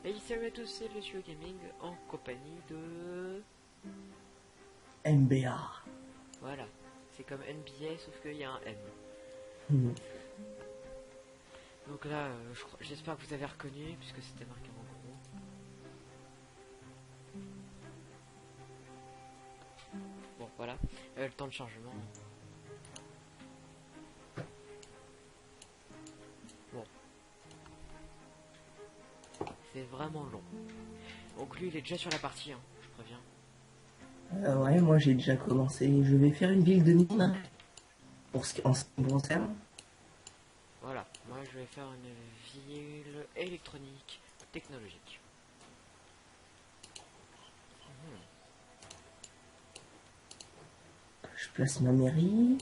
Et salut à tous, c'est le Studio Gaming en compagnie de... MBA. Voilà, c'est comme NBA sauf qu'il y a un M. Hmm. Donc là, j'espère que vous avez reconnu puisque c'était marqué en gros. Bon voilà, le temps de chargement. Bon. C'est vraiment long. Donc lui il est déjà sur la partie, hein, je préviens. Ouais, moi j'ai déjà commencé. Je vais faire une ville de mine. En ce qui me concerne. Voilà, moi je vais faire une ville électronique technologique. Je place ma mairie.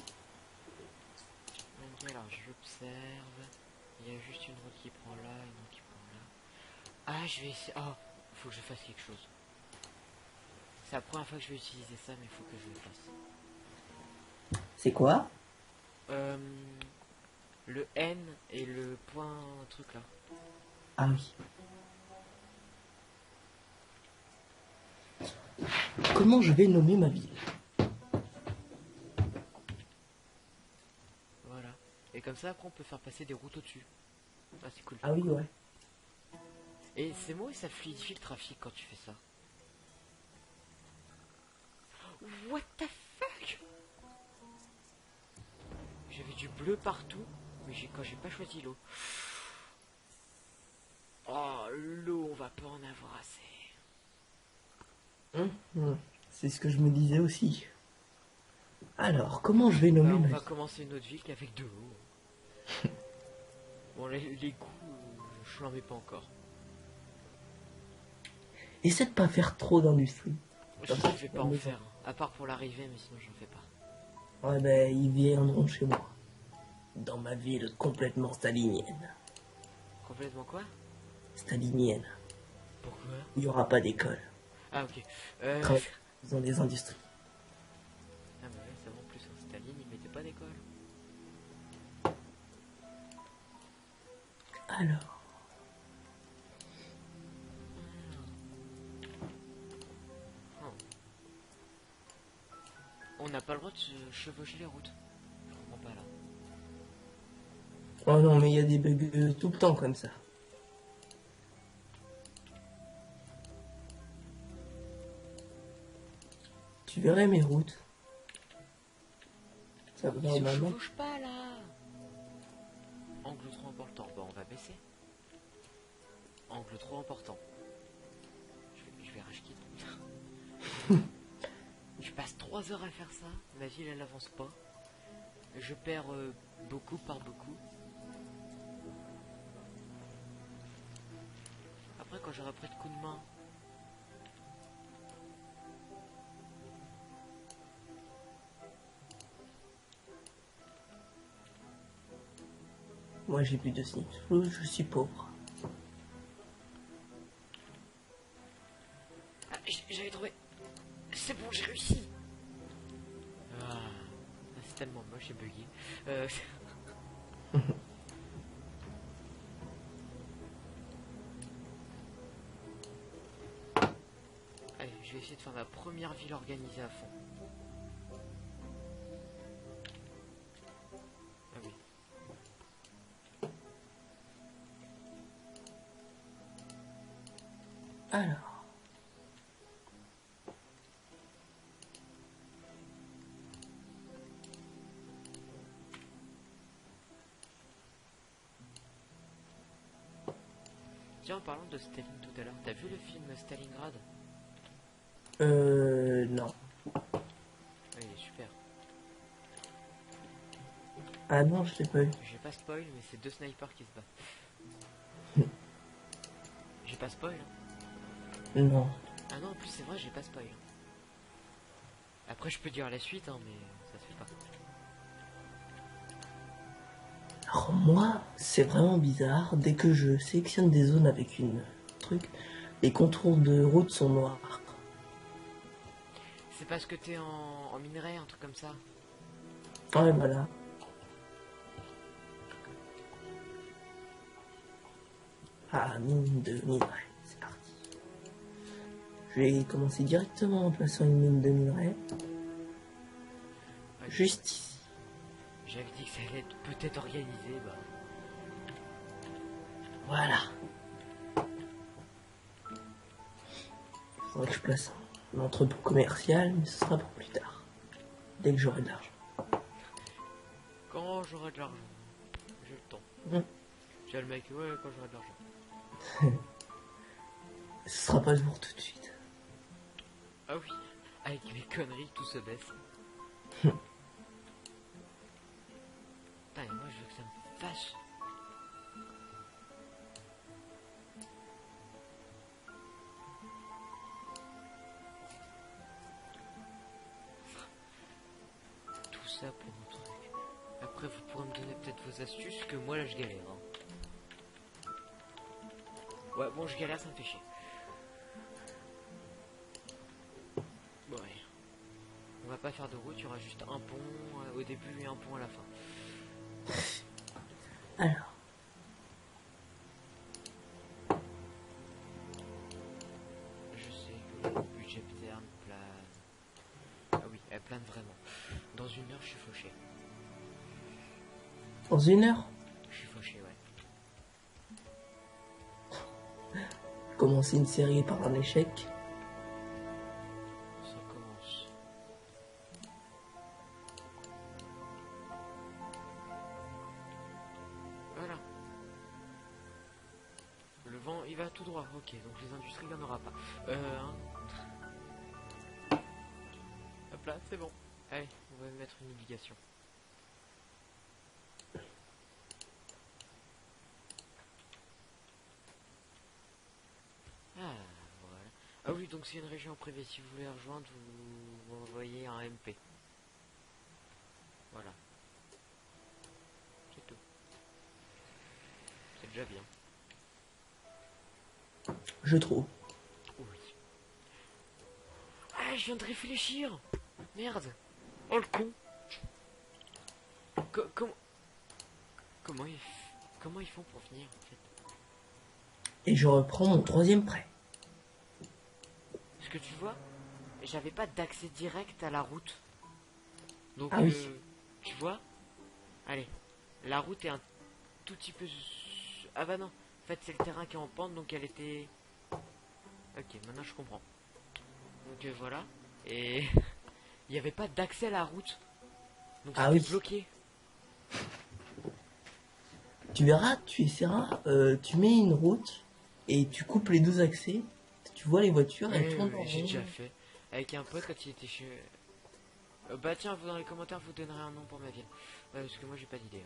Ok, alors j'observe. Il y a juste une route qui prend là, une autre qui prend là. Ah, je vais essayer. Oh, faut que je fasse quelque chose. C'est la première fois que je vais utiliser ça, mais il faut que je le fasse. C'est quoi? Euh, le N et le point truc là. Ah oui. Comment je vais nommer ma ville? Voilà. Et comme ça, après, on peut faire passer des routes au-dessus. Ah, c'est cool. Ah oui, ouais. Et c'est moi et ça fluidifie le trafic quand tu fais ça. What the fuck? J'avais du bleu partout, mais quand j'ai pas choisi l'eau. Oh, l'eau, on va pas en avoir assez. C'est ce que je me disais aussi. Alors, comment je vais nommer Bah, on ma va ville? commencer une autre ville qu'avec de l'eau. Bon, les goûts, je n'en mets pas encore. Essaie de pas faire trop d'industrie. Je Comme ça, vais tu pas vas en me- faire, à part pour l'arrivée, mais sinon j'en fais pas. Ouais, ben, ils viendront chez moi. Dans ma ville complètement stalinienne. Complètement quoi? Stalinienne. Pourquoi? Il n'y aura pas d'école. Ah ok. Travailler dans des industries. Ah mais ouais, ça va en plus, hein, Staline il mettait pas d'école. Alors, Oh. On n'a pas le droit de se chevaucher les routes. Je comprends pas là. oh non, mais il y a des bugs tout le temps comme ça. Tu verrais mes routes. Ça va Il se normalement. chevauche pas là. Angle trop important. Bon, on va baisser. Angle trop important. Je vais rage quitte. Je passe 3 heures à faire ça. Ma ville elle avance pas. Je perds beaucoup par beaucoup. Après quand j'aurai pris de coups de main. Moi j'ai plus de signes. Je suis pauvre. Ah, j'avais trouvé. C'est bon, j'ai réussi. Ah, c'est tellement moche et bugué. Allez, je vais essayer de faire ma première ville organisée à fond. Ah oui. Alors, Tiens, en parlant de Staline tout à l'heure, t'as vu le film Stalingrad? non. Ah, il est super. Ah non, je l'ai pas eu. J'ai pas spoil, mais c'est deux snipers qui se battent. J'ai pas spoil, hein. Non. Ah non, en plus c'est vrai, j'ai pas spoil. Après, je peux dire la suite, hein, mais ça se fait pas. Alors moi, c'est vraiment bizarre. Dès que je sélectionne des zones avec une truc, les contours de route sont noirs. C'est parce que t'es en minerai, un truc comme ça. Ouais, voilà. Ah, mine de minerai. Je vais commencer directement en plaçant une mine de minerai. Ouais, Juste ici. j'avais dit que ça allait être peut-être organisé, bah. Voilà. Il faudrait que je place un entrepôt commercial, mais ce sera pour plus tard. Dès que j'aurai de l'argent. Quand j'aurai de l'argent, j'ai le temps. J'ai le mec, ouais, quand j'aurai de l'argent. Ce sera pas pour tout de suite. Ah oui, avec mes conneries, tout se baisse. Putain, et moi je veux que ça me fâche. Tout ça pour un truc. Après, vous pourrez me donner peut-être vos astuces, que moi là je galère. Hein. Ouais, bon, je galère, ça me fait chier. Bon, ouais. On va pas faire de route, il y aura juste un pont au début et un pont à la fin. Alors. Je sais que le budget interne plane. Ah oui, elle plane vraiment. Dans une heure, je suis fauché. Dans une heure, Je suis fauché, ouais. commencer une série par un échec. Ça commence. Voilà. Le vent, il va tout droit. Ok, donc les industries, il n'y en aura pas. Hop là, c'est bon. Allez, on va mettre une obligation. Ah, voilà. Ah oui, donc c'est une région privée. Si vous voulez rejoindre, vous envoyez un MP. Voilà. C'est tout. C'est déjà bien. Je trouve. Oui. Ah, je viens de réfléchir. Merde. Oh le con. Comment ils font pour venir en fait? Et je reprends mon troisième prêt. Parce que tu vois, j'avais pas d'accès direct à la route. Donc Ah oui. tu vois, allez, la route est un tout petit peu. Ah bah non, en fait c'est le terrain qui est en pente donc elle était. Ok, maintenant je comprends. Donc voilà, et il n'y avait pas d'accès à la route. Donc Ah c'était oui. bloqué. Tu verras, tu essaieras, tu mets une route et tu coupes les deux accès. Tu vois les voitures, elles tournent en J'ai rond. déjà fait. Avec un pote quand il était chez. Bah tiens, vous dans les commentaires vous donnerez un nom pour ma ville. Parce que moi j'ai pas d'idée.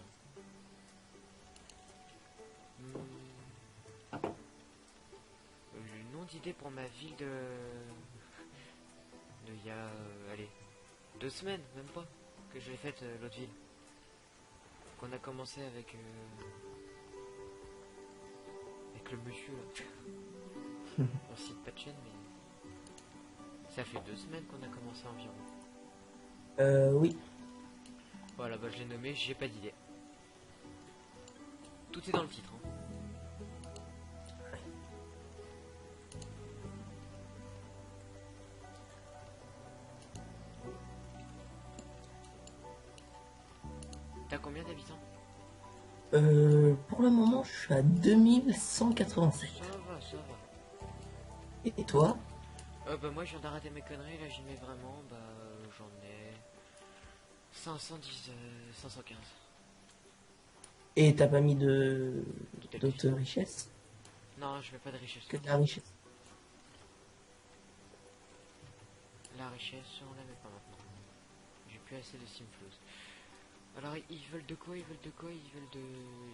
Hein. Le nom d'idée pour ma ville de. Il y a. Allez. 2 semaines, même pas. Que je l'ai faite l'autre ville. Qu'on a commencé avec. Avec le monsieur là. On cite pas de chaîne, mais. Ça fait 2 semaines qu'on a commencé environ. Oui. Voilà, bah je l'ai nommé, j'ai pas d'idée. Tout est dans le titre. Hein. T'as combien d'habitants? Pour le moment, je suis à 2187. Ça va, ça va. Et toi? Bah moi je viens d'arrêter mes conneries, là j'y mets vraiment, bah j'en ai 510, 515. Et t'as pas mis de Tout d'autres richesses Non, je mets pas de richesse. que ta richesse? La richesse, on la met pas maintenant. J'ai plus assez de simflows. Alors ils veulent de quoi? Ils veulent de quoi? Ils veulent de...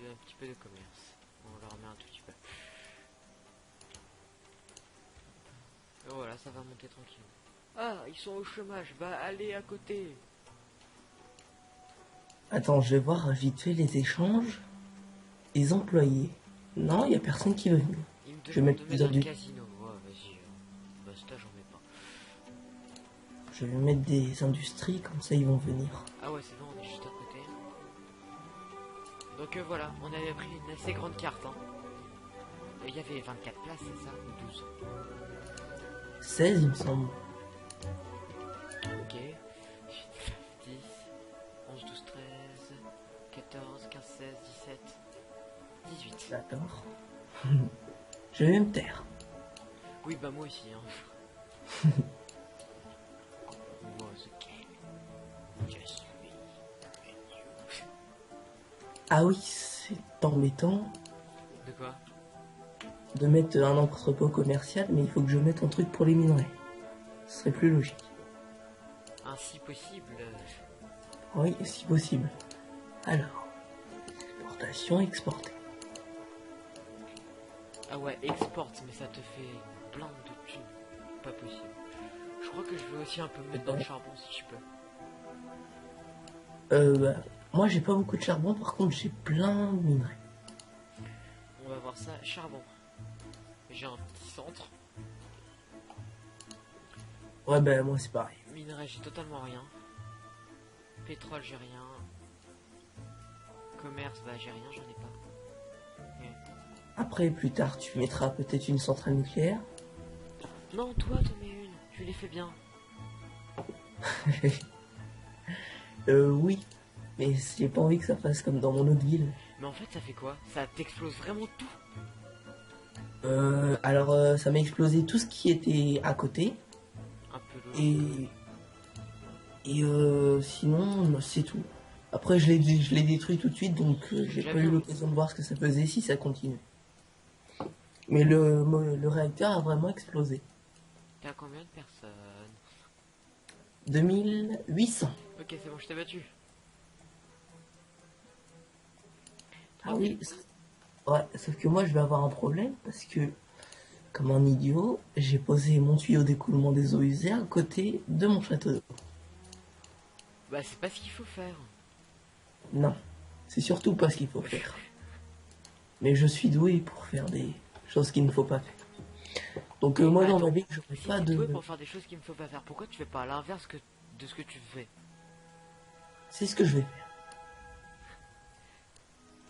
un petit peu de commerce. On leur met un tout petit peu. Et voilà, ça va monter tranquille. Ah, ils sont au chômage, bah allez à côté. Attends, je vais voir vite fait les échanges. Les employés. Non, il y a personne qui veut venir. Ils me Je vais demandent mettre de des mettre un adultes. casino. Ouais, vas-y. Basta, j'en mets pas. Je vais mettre des industries, comme ça ils vont venir. Ah ouais, c'est bon, on est juste à côté. Donc voilà, on avait pris une assez grande carte. Hein. Il y avait 24 places, c'est ça? Ou 12? 16, il me semble. Ok. 8, 10, 11, 12, 13, 14, 15, 16, 17, 18. D'accord. Je vais me taire. Oui, bah moi aussi. Hein. Was a game. Just me and you. Ah oui, c'est embêtant De quoi? de mettre un entrepôt commercial, mais il faut que je mette un truc pour les minerais. Ce serait plus logique. Ainsi possible. Oui, si possible. Alors, exportation, exporter. Ah ouais, exporte, mais ça te fait plein de thunes. Pas possible. Je crois que je vais aussi un peu me mettre dans le charbon si je peux. Bah, moi j'ai pas beaucoup de charbon, par contre j'ai plein de minerais. On va voir ça. Charbon. J'ai un petit centre. Ouais, bah moi c'est pareil. Minerai, j'ai totalement rien. Pétrole, j'ai rien. Commerce, bah j'ai rien, j'en ai pas. Ouais. Après, plus tard, tu mettras peut-être une centrale nucléaire. Non, toi, t'en mets une. Tu les fais bien. Oui, mais j'ai pas envie que ça fasse comme dans mon autre ville. Mais en fait, ça fait quoi? Ça t'explose vraiment tout. Alors, ça m'a explosé tout ce qui était à côté. Un peu logique. Sinon, c'est tout. Après, je l'ai détruit tout de suite, donc j'ai pas eu J'avoue. l'occasion de voir ce que ça faisait si ça continue. Mais le réacteur a vraiment explosé. T'as combien de personnes? 2800. Ok, c'est bon, je t'ai battu. Ah Ok. oui, ouais, sauf que moi je vais avoir un problème parce que, comme un idiot, j'ai posé mon tuyau d'écoulement des eaux usées à côté de mon château d'eau. Bah, c'est pas ce qu'il faut faire. Non, c'est surtout pas ce qu'il faut faire. Mais je suis doué pour faire des choses qu'il ne faut pas faire. Donc moi dans Attends, ma vie, je n'aurais si pas t'es de... doué pour faire des choses qu'il ne faut pas faire, pourquoi tu fais pas à l'inverse de ce que tu fais? C'est ce que je vais faire.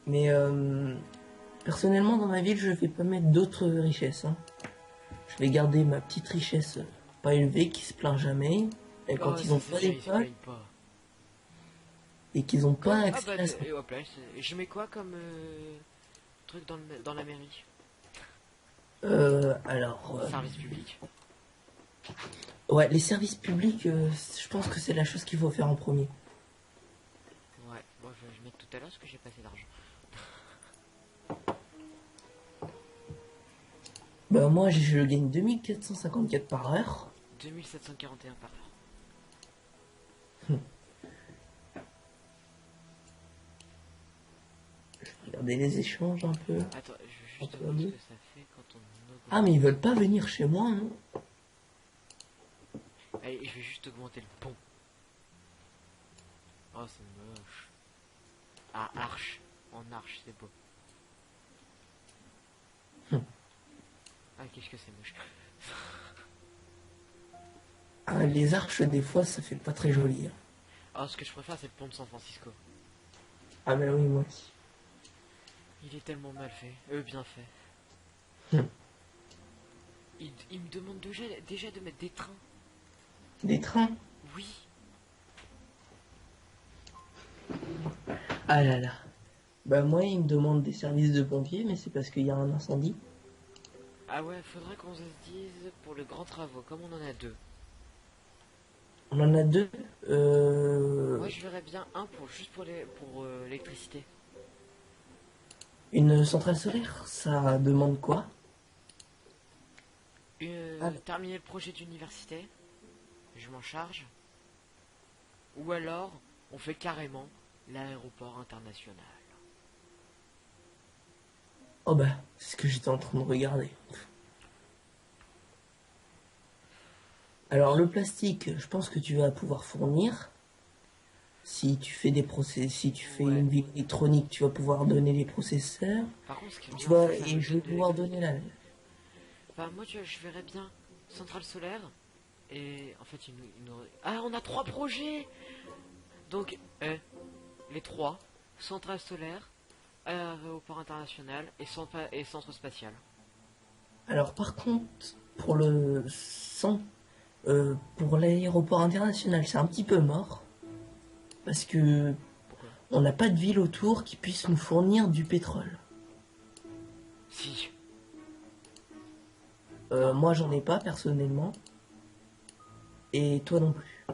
Mais personnellement dans ma ville, je vais pas mettre d'autres richesses. Hein. Je vais garder ma petite richesse pas élevée qui se plaint jamais. Et quand Oh, ils ça ont c'est pas sûr, il se d'école paye pas. et qu'ils ont pas Ah accès bah, à ça. et hop là, je mets quoi comme truc dans la mairie? Alors, Service public. ouais, les services publics, je pense que c'est la chose qu'il faut faire en premier. Ouais, bon, je vais mettre tout à l'heure parce que j'ai pas assez d'argent. Bah moi, je gagne 2454 par heure. 2741 par heure. Regardez les échanges un peu. Attends, je veux juste Entre voir ce nous. que ça fait quand on augmente. Ah, mais ils veulent pas venir chez moi, non? Allez, je vais juste augmenter le pont. Oh, c'est moche. Ah, arche. En arche, c'est beau. Ah, qu'est-ce que c'est moche. Ah, les arches, des fois, ça fait pas très joli. Hein. Oh, ce que je préfère, c'est le pont de San Francisco. Ah, bah oui, moi aussi. Il est tellement mal fait. Bien fait. Il me demande déjà de mettre des trains. Des trains? Oui. Ah là là. Bah moi, ils me demandent des services de pompiers, mais c'est parce qu'il y a un incendie. Ah ouais, faudrait qu'on se dise pour les grands travaux, comme on en a deux. On en a deux. Moi, je verrais bien un juste pour l'électricité. Une centrale solaire, ça demande quoi? Ah, Terminer le projet d'université, je m'en charge. Ou alors, on fait carrément l'aéroport international. oh bah, c'est ce que j'étais en train de regarder. Alors le plastique, je pense que tu vas pouvoir fournir. Si tu fais des si tu fais Ouais. une ville électronique, tu vas pouvoir donner les processeurs. Par contre, ce qui est Tu bien, vois, c'est que ça et me je donne vais de pouvoir l'électricité. donner la. Enfin, moi, tu vois, je verrais bien centrale solaire. Et en fait, ah, on a trois projets. Donc, les trois, centrale solaire, aéroport international et centre spatial. Alors par contre, pour pour l'aéroport international, c'est un petit peu mort. Parce que Pourquoi? on n'a pas de ville autour qui puisse nous fournir du pétrole. Si. Non. Moi, j'en ai pas personnellement. Et toi non plus.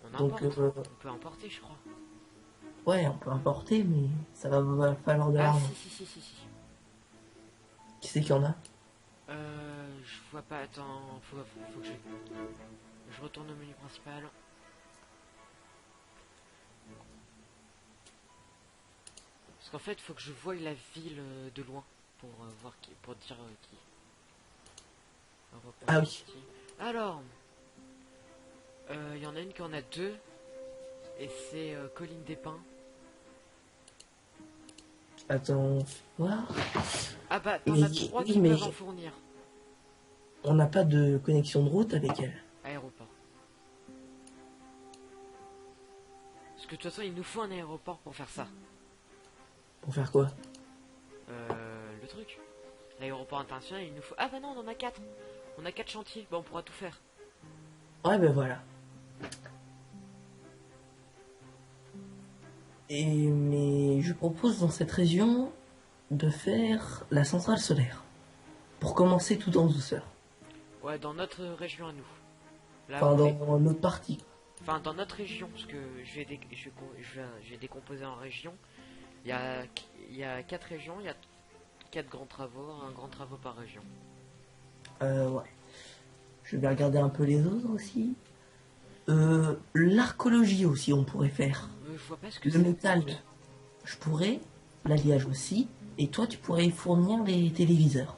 On Donc, importe. On peut importer, je crois. ouais, on peut importer, mais ça va falloir de Ah, l'argent. si. Qui c'est qu'il y en a? Je vois pas. Attends, faut que je retourne au menu principal. Parce qu'en fait, faut que je voie la ville de loin pour voir qui, pour dire qui. Ah oui. Alors, il y en a une qui en a deux, et c'est Colline des Pins. Attends, voir. Ah bah, t'en Mais, as trois oui, qui mais peuvent en fournir. on n'a pas de connexion de route avec elle. Aéroport. Parce que de toute façon, il nous faut un aéroport pour faire ça. Pour faire quoi? Le truc. L'aéroport international, il nous faut... Ah bah non, on en a 4. On a 4 chantiers, bah on pourra tout faire. Ouais, ben voilà. Mais je propose dans cette région de faire la centrale solaire. Pour commencer tout en douceur. Ouais, dans notre région à nous. Là Enfin, où on est. dans notre partie. Enfin, dans notre région, parce que je vais décomposer en régions. Il y a, il y a 4 régions, il y a 4 grands travaux, un grand travaux par région. Ouais. Je vais regarder un peu les autres aussi. L'archéologie aussi, on pourrait faire. Je vois pas ce que Le c'est. métal, je pourrais. L'alliage aussi. Et toi, tu pourrais fournir les téléviseurs.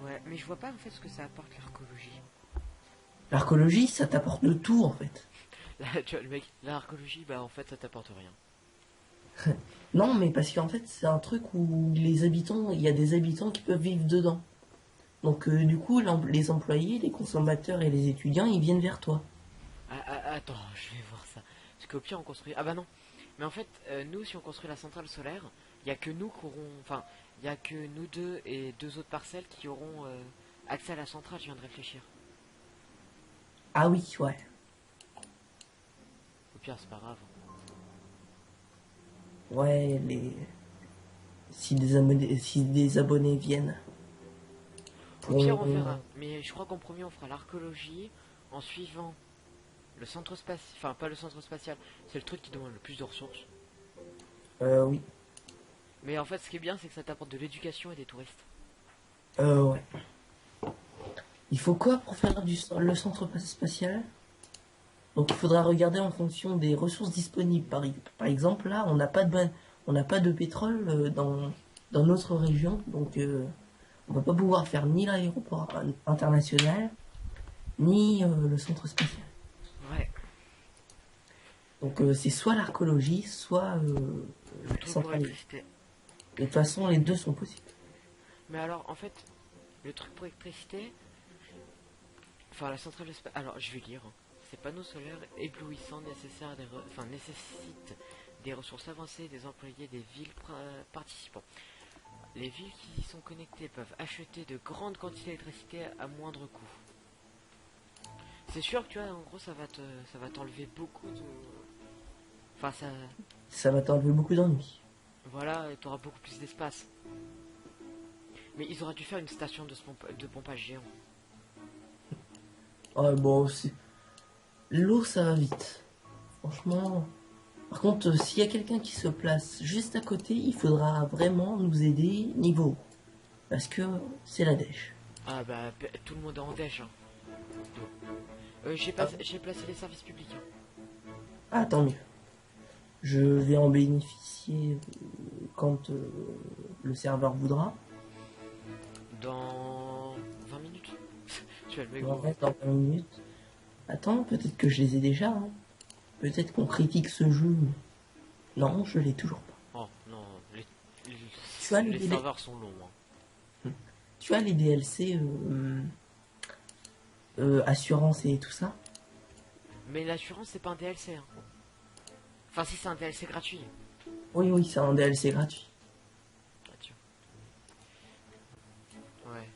Ouais, mais je vois pas en fait ce que ça apporte l'archéologie. L'archéologie, ça t'apporte de tout en fait. Là, tu vois, le mec, l'archéologie, bah en fait, ça t'apporte rien. Non, mais parce qu'en fait, c'est un truc où les habitants, il y a des habitants qui peuvent vivre dedans. Donc, du coup, les employés, les consommateurs et les étudiants, ils viennent vers toi. Attends, je vais voir ça. Parce qu'au pire, on construit. Ah bah non. Mais en fait, nous, si on construit la centrale solaire, il y a que nous qui aurons. Enfin, il y a que nous deux et deux autres parcelles qui auront accès à la centrale. Je viens de réfléchir. Ah oui, ouais. Au pire, c'est pas grave. Ouais, si des abonnés viennent. Au pire, on verra. Mais je crois qu'en premier, on fera l'archéologie. En suivant, le centre spatial. Enfin, pas le centre spatial. C'est le truc qui demande le plus de ressources. Oui. Mais en fait, ce qui est bien, c'est que ça t'apporte de l'éducation et des touristes. Ouais. Il faut quoi pour faire le centre spatial? Donc il faudra regarder en fonction des ressources disponibles. Par exemple, là, on n'a pas de pétrole dans notre région, donc on va pas pouvoir faire ni l'aéroport international, ni le centre spatial. Ouais. Donc c'est soit l'archéologie, soit Le la truc pour centrale. l'électricité. De toute façon, les deux sont possibles. Mais alors, en fait, le truc pour l'électricité. Enfin, la centrale alors, je vais lire. Ces panneaux solaires éblouissants nécessitent des ressources avancées des employés des villes participants. Les villes qui y sont connectées peuvent acheter de grandes quantités d'électricité à moindre coût. C'est sûr que tu vois, en gros, ça va t'enlever beaucoup de. Enfin, ça. Ça va t'enlever beaucoup d'ennuis. Voilà, tu auras beaucoup plus d'espace. Mais ils auraient dû faire une station de pompage géant. Ouais, bon, l'eau, ça va vite. Franchement. Par contre, s'il y a quelqu'un qui se place juste à côté, il faudra vraiment nous aider niveau eau. Parce que c'est la dèche. Ah bah, tout le monde est en dèche. Hein. J'ai placé les services publics. Hein. Ah, tant mieux. Je vais en bénéficier quand le serveur voudra. Dans 20 minutes. Tu vas le mec. En vrai, dans 20 minutes. Attends, peut-être que je les ai déjà. Hein. Peut-être qu'on critique ce jeu. Mais... Non, je l'ai toujours pas. Oh non, Tu as les serveurs sont longs. Hein. Tu as les DLC assurance et tout ça? Mais l'assurance, c'est pas un DLC. Hein. Enfin, si c'est un DLC gratuit. Oui, oui, c'est un DLC gratuit. Ah, tiens. Ouais.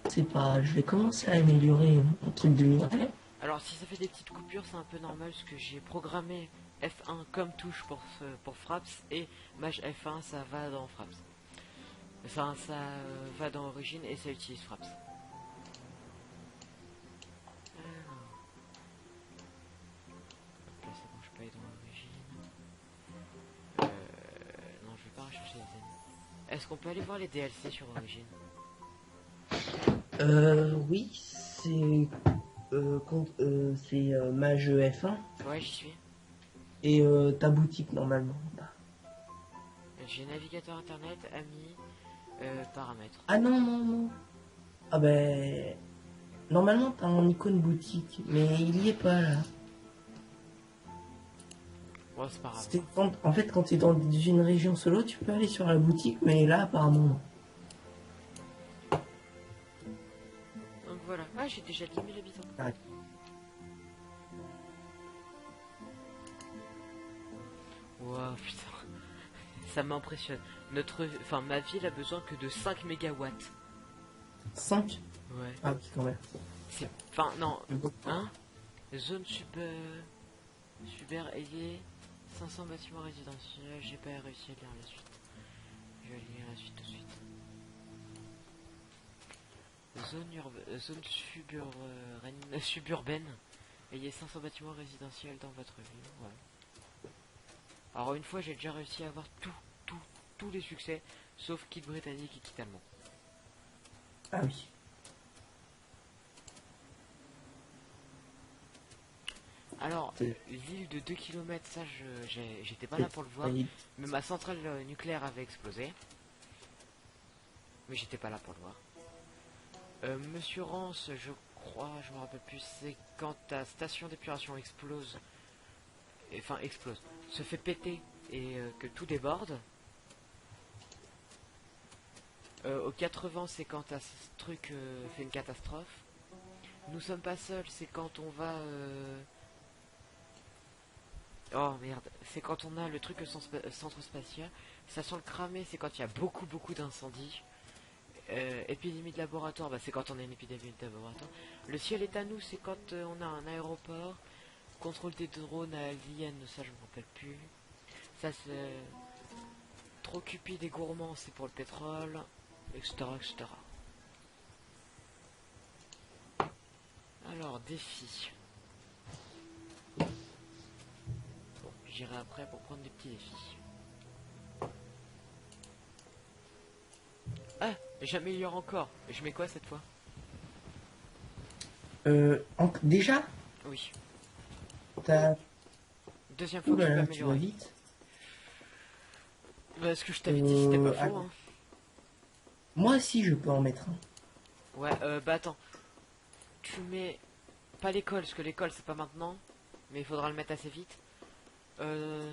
C'est pas... Je vais commencer à améliorer mon truc de minerai. Alors si ça fait des petites coupures, c'est un peu normal parce que j'ai programmé F1 comme touche pour Fraps et Maj F1 ça va dans Fraps. Ça va dans Origin et ça utilise Fraps. Alors, là c'est bon, je peux aller dans Origin. Non, je vais pas rechercher les ennemis. Est-ce qu'on peut aller voir les DLC sur Origin? Oui, c'est... c'est Mage F1 Ouais, j'y suis. et ta boutique normalement. Bah. J'ai navigateur internet, amis, paramètres. Ah non, non, non. Ah ben... Normalement, t'as un icône boutique, mais il y est pas là. Bon, c'est pas grave. En fait, quand t'es dans une région solo, tu peux aller sur la boutique, mais là, apparemment, non. Donc voilà. Ah, j'ai déjà 10 000 habitants. Ah. Wow, putain. Ça m'impressionne. Enfin, ma ville a besoin que de 5 mégawatts. 5. Ouais. Ah oui, quand même. C'est... Enfin, non. Hein? Zone super aidée. 500 bâtiments résidentiels. J'ai pas réussi à lire la suite. Je vais lire la suite tout de suite. Zone suburbaine. Ayez 500 bâtiments résidentiels dans votre ville. Voilà. Alors une fois j'ai déjà réussi à avoir tous les succès, sauf kit britannique et kit allemand. Ah oui. Alors, ville de 2 km, ça j'étais pas là pour le voir, mais ma centrale nucléaire avait explosé. Mais j'étais pas là pour le voir. Monsieur Rance, je crois, je me rappelle plus, c'est quand ta station d'épuration explose, enfin explose, se fait péter et que tout déborde. Au 80, c'est quand ce truc fait une catastrophe. Nous sommes pas seuls, c'est quand on va... Oh merde, c'est quand on a le truc au centre spatial. Station le cramé, c'est quand il y a beaucoup d'incendies. Épidémie de laboratoire, bah, c'est quand on a une épidémie de laboratoire. Le ciel est à nous, c'est quand on a un aéroport. Contrôle des drones à Alien, ça je me rappelle plus. Ça c'est... Trop cupide et gourmand, c'est pour le pétrole, etc. etc. Alors, défi. Bon, j'irai après pour prendre des petits défis. Ah, j'améliore encore. Je mets quoi cette fois? Déjà, Oui. t'as... Deuxième fois Ouh que je là peux là, tu vas améliorer. vite. Bah, ce que je t'avais dit, c'était pas faux, hein. Moi aussi, je peux en mettre un. Ouais, bah attends. Tu mets... Pas l'école, parce que l'école c'est pas maintenant. Mais il faudra le mettre assez vite.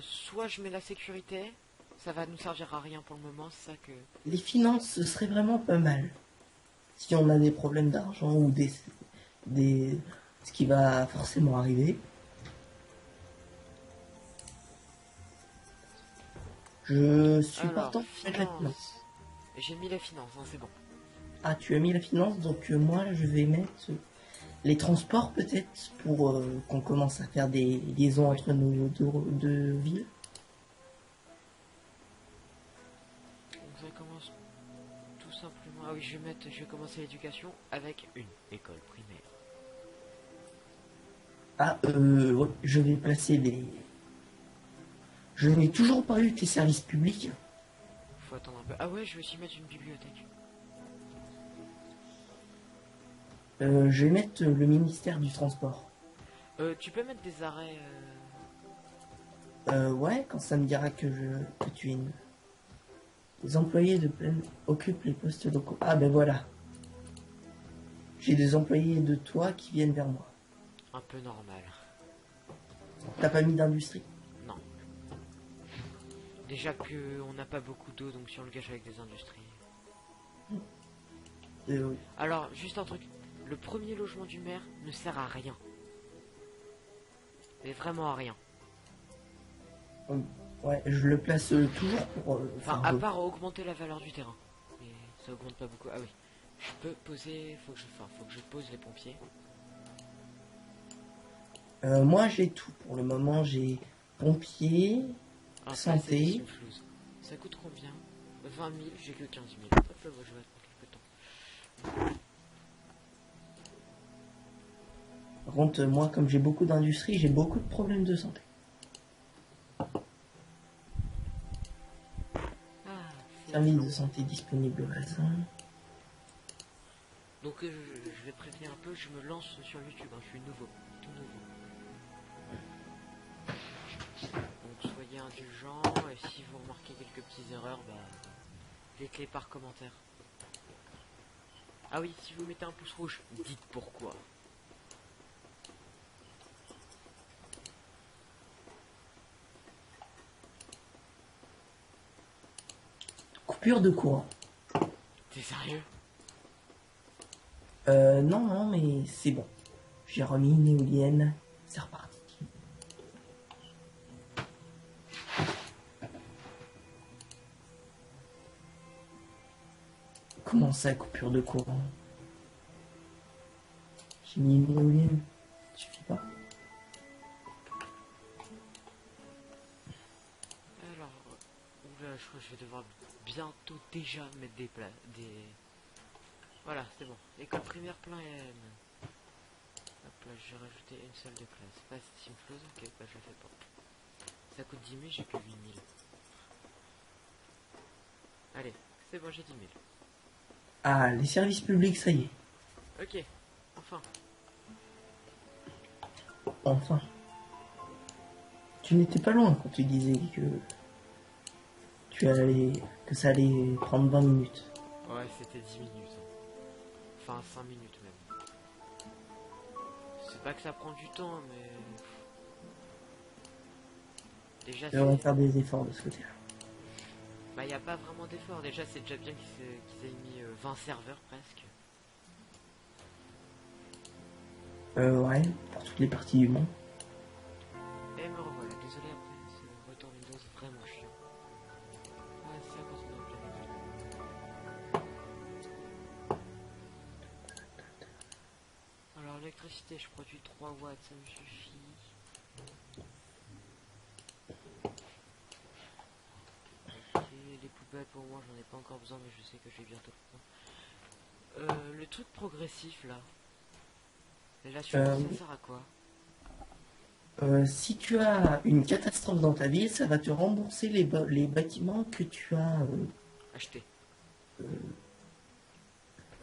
Soit je mets la sécurité. Ça va nous servir à rien pour le moment, c'est ça que... Les finances, ce serait vraiment pas mal. Si on a des problèmes d'argent ou des... ce qui va forcément arriver. Je suis Alors, partant pour mettre la finance. finance. J'ai mis la finance, hein, c'est bon. Ah, tu as mis la finance, donc moi, je vais mettre les transports peut-être pour qu'on commence à faire des liaisons entre nos deux villes. Donc ça commence tout simplement... Ah oui, je vais commencer l'éducation avec une école primaire. Ah, ouais, je vais placer les... Je n'ai toujours pas eu tes services publics. Faut attendre un peu. Ah ouais, je vais aussi mettre une bibliothèque. Je vais mettre le ministère du Transport. Tu peux mettre des arrêts... Ouais, quand ça me dira que tu es une... Les employés de pleine occupent les postes locaux. Ah ben voilà. J'ai des employés de toi qui viennent vers moi. Un peu normal. T'as pas mis d'industrie? Non. Déjà que on n'a pas beaucoup d'eau, donc si on le gâche avec des industries... Oui. Alors, juste un truc. Le premier logement du maire ne sert à rien. Mais vraiment à rien. Ouais, je le place toujours pour... Enfin, à part augmenter la valeur du terrain. Mais ça augmente pas beaucoup. Ah oui. Je peux poser, faut que je pose les pompiers. Moi, j'ai tout. Pour le moment, j'ai pompier, Ah, pas assez de santé. simflouz. Ça coûte combien? 20 000, j'ai que 15 000. Hop là, moi, je vais attendre quelques temps. Par contre, moi, comme j'ai beaucoup d'industrie, j'ai beaucoup de problèmes de santé. Ah, c'est Service long. de santé disponible au voisin. Donc je vais prévenir un peu, je me lance sur YouTube, hein, je suis nouveau, tout nouveau. Donc soyez indulgents, et si vous remarquez quelques petites erreurs, bah dites-les par commentaire. Ah oui, si vous mettez un pouce rouge, dites pourquoi. Coupure de courant. T'es sérieux? Non, non, mais c'est bon. J'ai remis une éolienne. C'est reparti. Comment ça, coupure de courant? J'ai mis une éolienne. Ça suffit pas. Alors, oula, je crois que je vais devoir bientôt déjà mettre des... Voilà, c'est bon. École primaire plein M. Hop là, j'ai rajouté une salle de classe. Pas Simflouz, ok, bah je le fais pas. Ça coûte 10 000, j'ai que 8 000. Allez, c'est bon, j'ai 10 000. Ah, les services publics, ça y est. Ok, enfin. Enfin. Tu n'étais pas loin quand tu disais que ça allait prendre 20 minutes. Ouais, c'était 10 minutes. Enfin, 5 minutes même. C'est pas que ça prend du temps, mais... Déjà, Et on va c'est... faire des efforts de ce côté-là. Bah, y a pas vraiment d'effort. Déjà, c'est déjà bien qu'ils aient mis 20 serveurs presque. Ouais, pour toutes les parties du monde. Et me revoilà. Désolé après, ce retour Windows vraiment chiant. Ouais, c'est à cause de la planète. Alors, l'électricité, je produis 3 watts, ça me suffit. Ok, les poubelles pour moi, j'en ai pas encore besoin, mais je sais que je vais bientôt le prendre. Le truc progressif là. L'assurance, ça sert à quoi? Si tu as une catastrophe dans ta ville, ça va te rembourser les bâtiments que tu as, Acheter.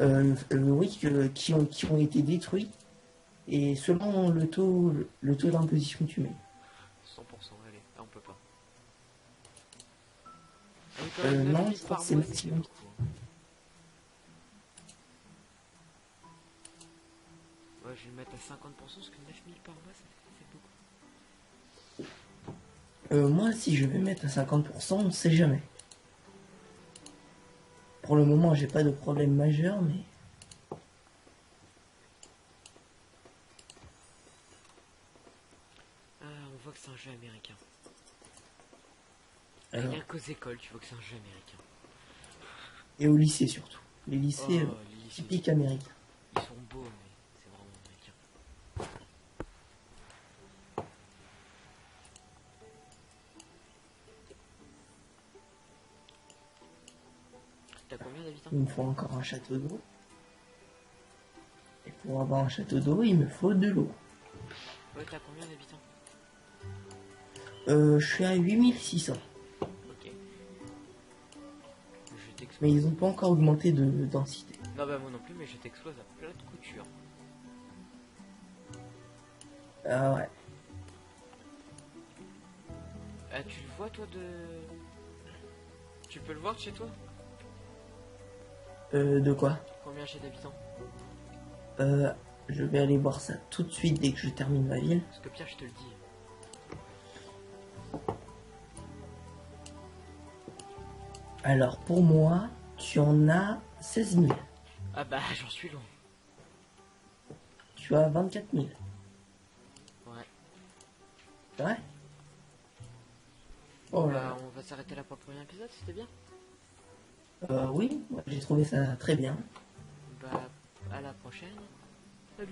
oui, qui ont été détruits, et selon le taux d'imposition que tu mets. 100%, allez, ah, on peut pas. Ah oui, quand même, 9 Non, 000 je crois par que c'est mois, ça fait maximum. beaucoup. Hein. Ouais, je vais le mettre à 50% parce que 9 000 par mois, ça fait beaucoup. Moi, si je vais mettre à 50%, on ne sait jamais. Pour le moment, j'ai pas de problème majeur, mais Ah, on voit que c'est un jeu américain. alors, Rien qu'aux écoles, tu vois que c'est un jeu américain. et au lycée surtout. Les lycées Oh, les lycées, typiques américains. ils sont beaux, mais c'est vraiment américain. T'as combien d'habitants? Il me faut encore un château d'eau. Et pour avoir un château d'eau, il me faut de l'eau. Ouais, t'as combien d'habitants? Je suis à 8600. Ok. Je t'explose. Mais ils n'ont pas encore augmenté de densité. Non, bah moi non plus, mais je t'explose à plat de couture. Ah ouais. Ah, tu le vois, toi, de... Tu peux le voir de chez toi? De quoi? Combien j'ai d'habitants? Je vais aller voir ça tout de suite dès que je termine ma ville. Parce que Pierre, je te le dis. Alors pour moi, tu en as 16 000. Ah bah, j'en suis loin. Tu as 24 000. Ouais. C'est vrai? Oh là Bah, là. on va s'arrêter là pour le premier épisode, c'était bien. Oui, j'ai trouvé ça très bien. à la prochaine. Salut.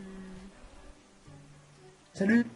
Salut!